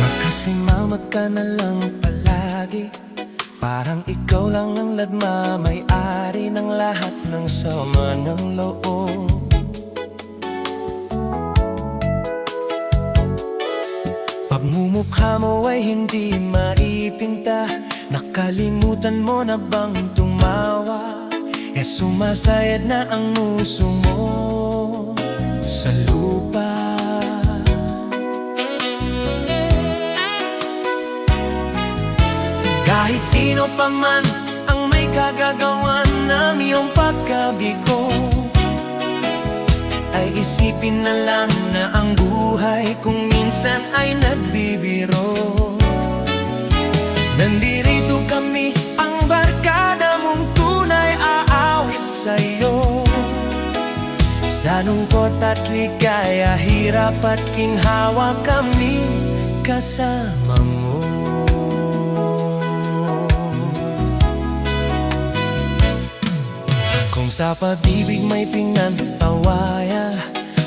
Makasimangot ka na lang palagi, parang ikaw lang ang ladma, may-ari ng lahat ng sama ng loob. Pagmumukha mo ay hindi maipinta, nakalimutan mo na bang tumawa? Sumasayad na ang nguso mo sa lupa. Kahit sino pa man ang may kagagawan ng iyong pagkabigo, ay isipin na lang na ang buhay kung minsan ay nagbibiro. Nandito kami, ang barkada mong tunay aawit sa'yo. Sa lungkot at ligaya, hirap at ginhawa, kami kasama mo. Kung sa pag-ibig may pinantawaya,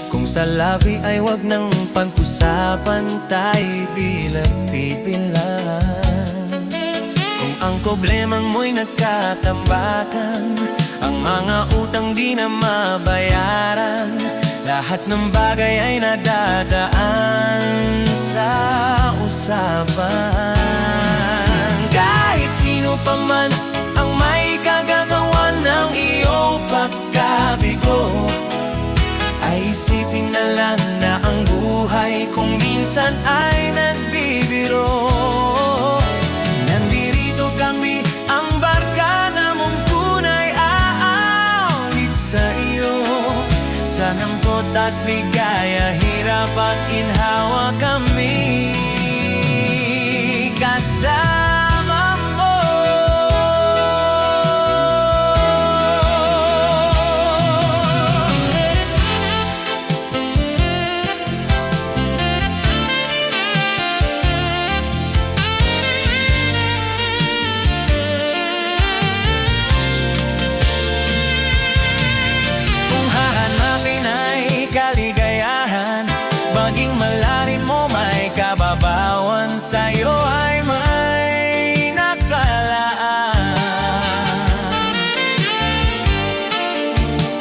kung sa labi ay wag nang pag-usapan, tayo bilang-bibilang. Kung ang problemang mo'y nagkatambakan, ang mga utang di na mabayaran, lahat ng bagay ay nadadaan sa usapan. Kahit sino pa man ang may kagagawa ng iyong pagkabigo, ay isipin na lang na ang buhay kung minsan ay nagbibiro. Nandito kami, ang barkada mong tunay aawit sa iyo. Sa lungkot at ligaya, hirap at ginhawa, kami kasama mo. Maging malalim mo, may kababawan, sa'yo ay may nakalaan.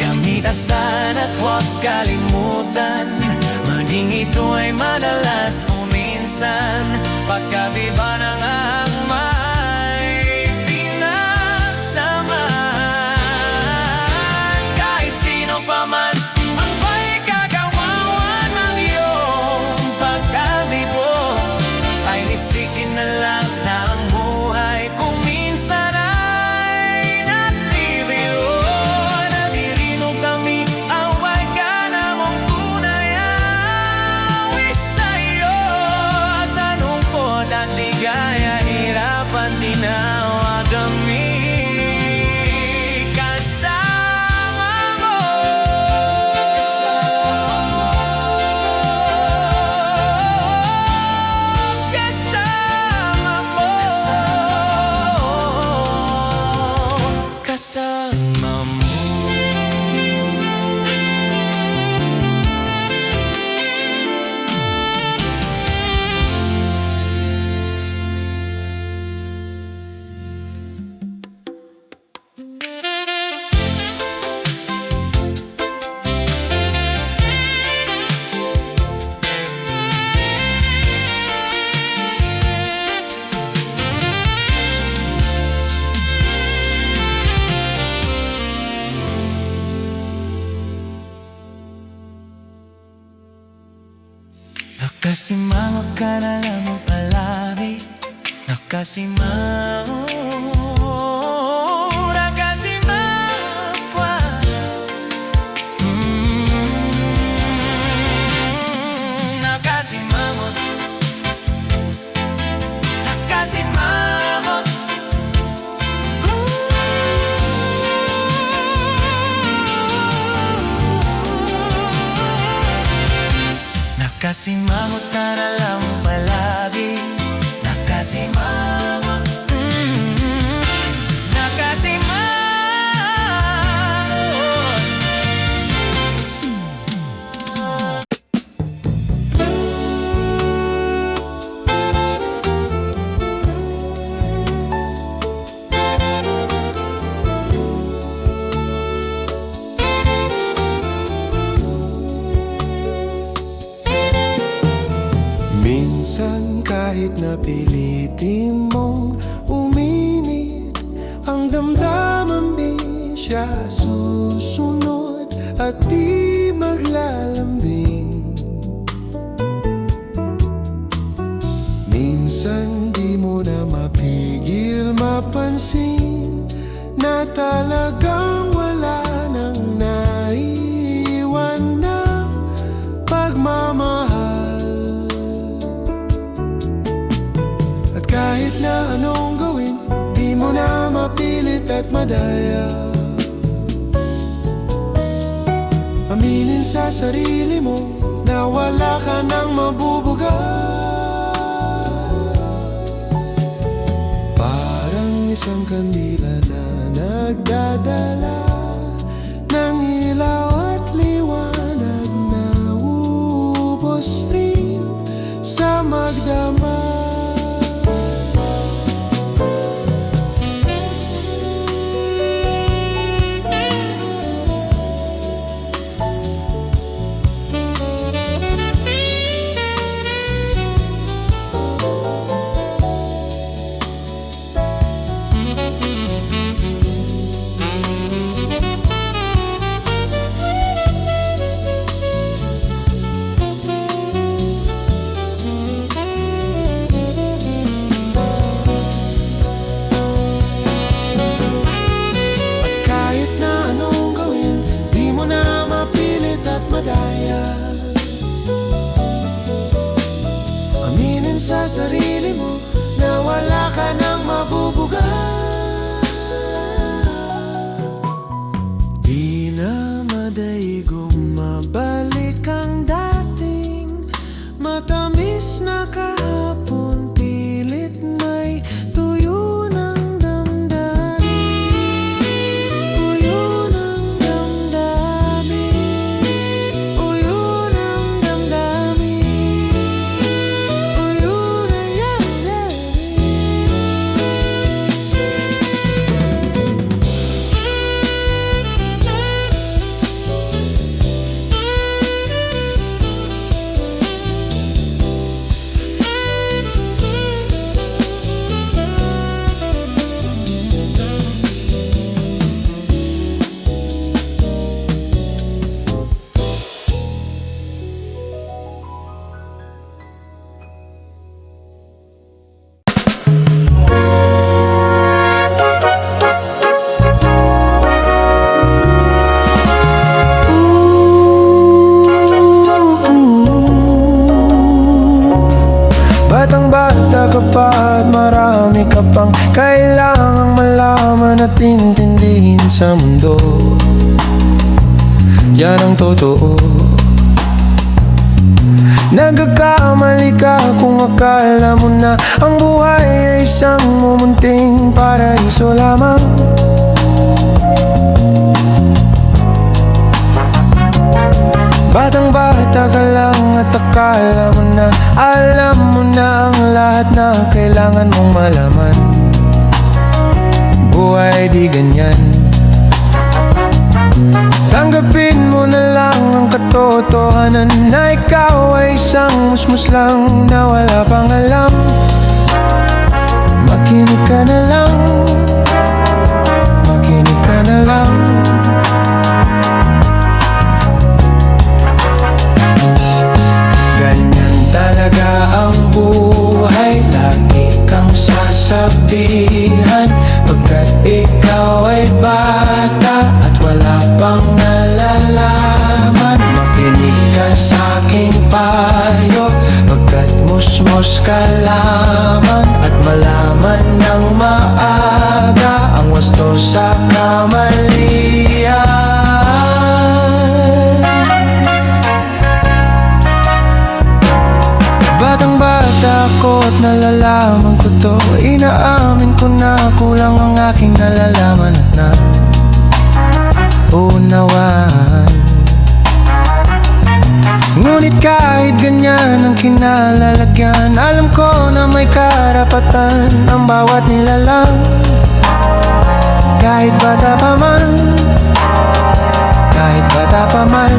Kamitasan at huwag kalimutan, maging ito ay madalas o minsan, pagkabiba ng akmay pinagsamaan. Kahit sino pa man isikin na lang na ang buhay kung minsan ay nagbibiro. Nadirino kami, ang barkada mong tunay aawit sa'yo. Sa lungkot at ligaya, hirap at ginawa, kami kasama mo. Kasama mo. Nakasimangot ka na lang ang palagi, nakasimangot, nakasimangot ka. Nakasimangot, nakasimangot. Nakasimangot ka na lang palagi, nakasimangot. Minsan kahit napilitin mong uminit ang damdamin, di siya susunod at di maglalambing. Minsan di mo na mapigil mapansin na talagang wala nang naiiwan na pagmamahal. At kahit na anong gawin, di mo na mapilit at madaya. Aminin sa sarili mo na wala ka nang mabubuga. Parang isang kandila na nagdadala ng ilaw at liwanag na ubos rin sa magdamag. Aminin sa sarili mo na wala ka nang mabubuga. Di na madaigong mabalik ang dating matamis na kahapon. Pilit may tuyo ng damdamin, tuyo ng damdamin, tuyo ng damdamin, tuyo na Batang-bata ka pa at marami ka pang kailangang malaman at intindihin sa mundo. Yan ang totoo. Nagkakamali ka kung akala mo na ang buhay ay isang mumunting paraiso lamang. Batang-bata ka lang at akala mo na alam mo na ang lahat na kailangan mong malaman. Buhay di ganyan. Tanggapin mo na lang ang katotohanan na ikaw ay isang musmus lang na wala pang alam. Makinig ka na lang, makinig ka na lang. Ganyan talaga ang buhay, lagi kang sasabihan, pagkat ikaw ay bata at wala pang nalalaman. Makinig ka sa aking payo, pagkat musmos ka lamang, at malaman ng maaga ang wasto sa kamalian. Batang-bata ako at nalalaman ko to. Inaamin ko na kulang ang aking nalalaman at na unawaan. Ngunit kahit ganyan ang kinalalagyan, alam ko na may karapatan ang bawat nilalang. Kahit bata pa man, kahit bata pa man.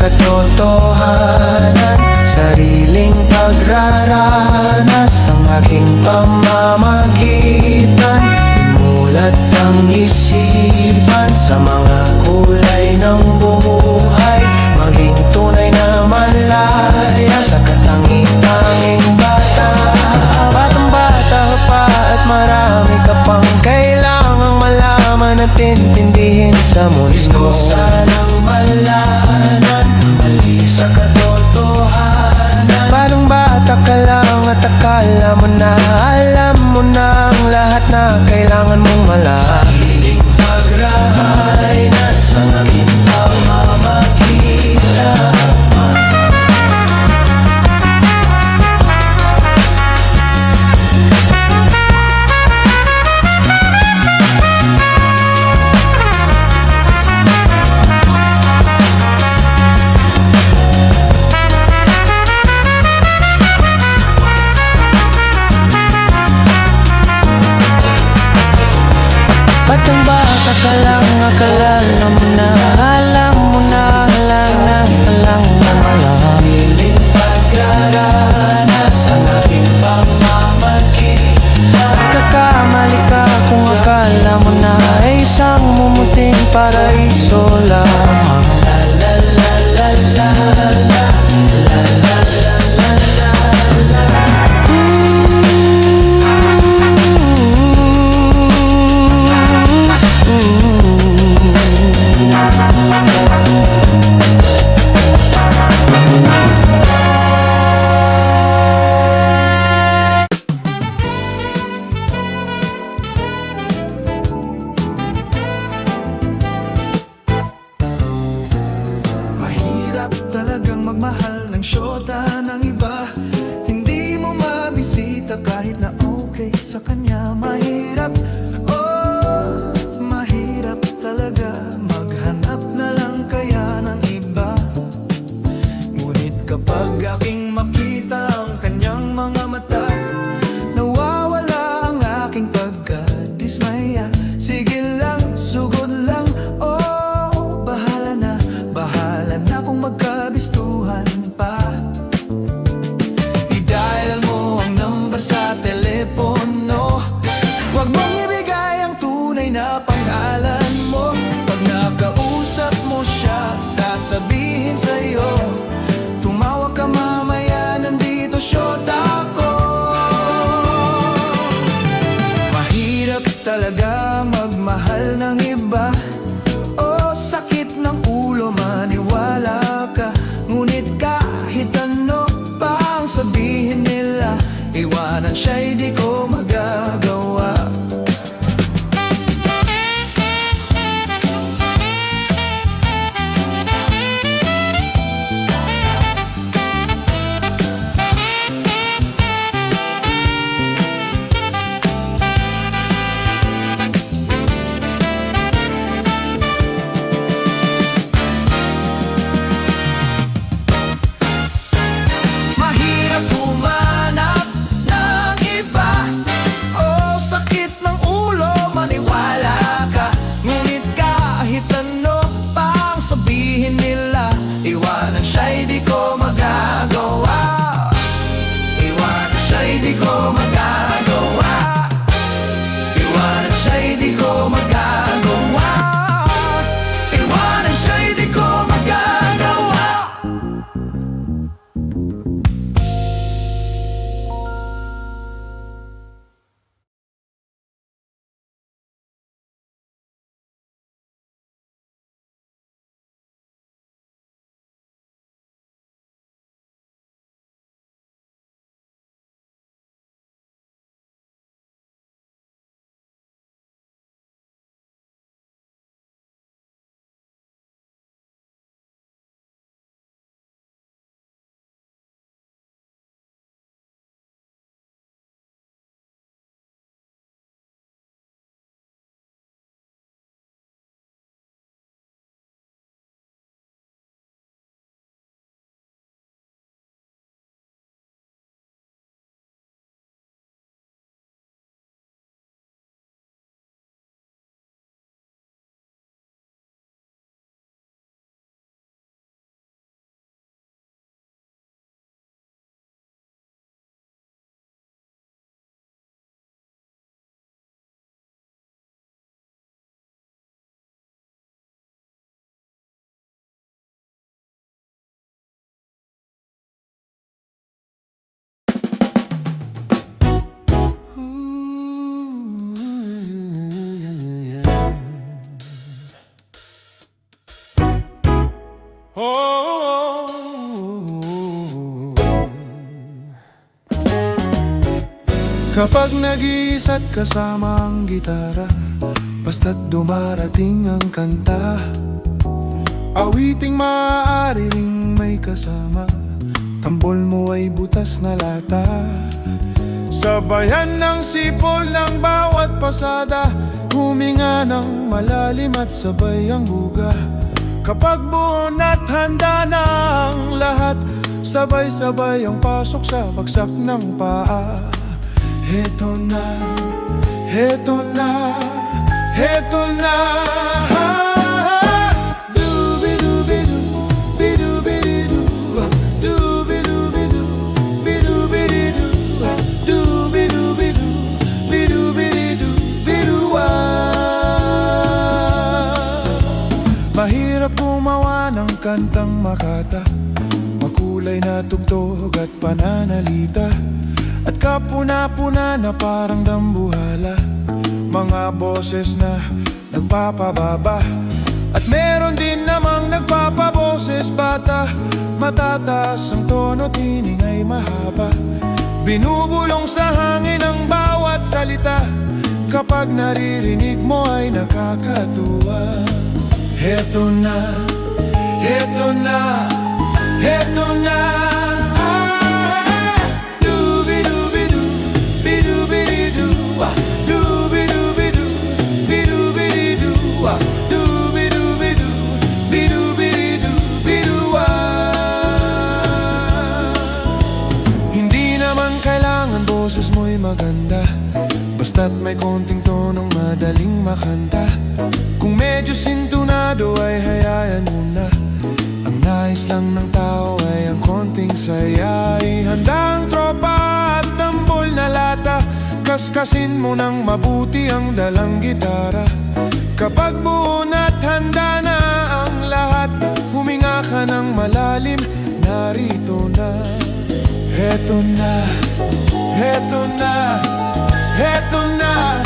katotohanan, sariling pagraranas ang aking pamamagitan. Imulat ang isipan sa mga kulay ng buhay, maging tunay na malaya sa katangi-tanging bata. Batang-bata ka pa at marami ka pang kailangang malaman at intindihin sa mundo. Sanang malaman, mali sa katotohanan. Batang-bata ka lang at akala mo na alam mo na ang lahat na kailangan mong malaman. Sariling pagraranas ang aking pamamagitan. Batang-bata ka lang, akala mo na alam mo na lang malaman. Sariling pagraranas ang aking pamamagitan. Nagkakamali ka kung akala mo na ay isang mumuting paraiso lamang. La la la la la la. Mahirap talagang magmahal ng syota ng iba. Hindi mo mabisita kahit na okay sa kanya. Mahirap, oh, mahirap talaga maghanap na lang kaya ng iba. Ngunit kapag aking makita ang kanyang mga mata, nawawala ang aking pagkadismaya. Sige lang, sugod lang, oh, bahala na kung magkabistuhan pa. I-dial mo ang number sa telepono, huwag mong ibigay ang tunay na pangalan mo. Pag nakausap mo siya, sasabihin sa'yo, tumawag ka mamaya, nandito syota ko. Mahirap talaga magmahal ng iba. Oh, sakit ng ulo maniwala ka. Ngunit kahit ano pa ang sabihin nila, iwanan siya'y di ko magagawa. Mahirap humanap ng iba. Oh, kapag nag-iisa't kasama ang gitara, basta't dumarating ang kanta, awiting maaari ring may kasama, tambol mo ay butas na lata. Sabayan ng sipol ng bawat pasada, huminga ng malalim at sabay ang buga. Kapag buo na't handa na ang lahat, sabay-sabay ang pasok sa bagsak ng paa. Heto na, heto na, heto na. Dubi-dubi-du, bidu-bidu-du, dubi-dubi-du, bidu-bidu-du, dubi-dubi-du, bidu-bidu-du, bidu-wa. Mahirap gumawa ng kantang makata, makulay na tugtog at pananalita, at kapuna-puna na parang dambuhala, mga boses na nagpapababa. At meron din namang nagpapaboses bata, matataas ang tono, tining ay mahaba, binubulong sa hangin ang bawat salita, kapag naririnig mo ay nakakatuwa. Heto na, heto na, heto na. Dubi-dubi-du, bidu-bidu-du, dubi-dubi-du, bidu-bidu-du, dubi-dubi-du, bidu-bidu-du, bidu-wa. Hindi naman kailangan boses mo'y maganda, basta't may konting tonong madaling makanta. Kung medyo sintunado ay hayaan mo na, ang nais lang ng tao ay ang konting saya. Ihandang tropa at tambol na lata, kaskasin mo ng mabuti ang dalang gitara. Kapag buo na't handa na ang lahat, huminga ka ng malalim, narito na. Heto na, heto na, heto na.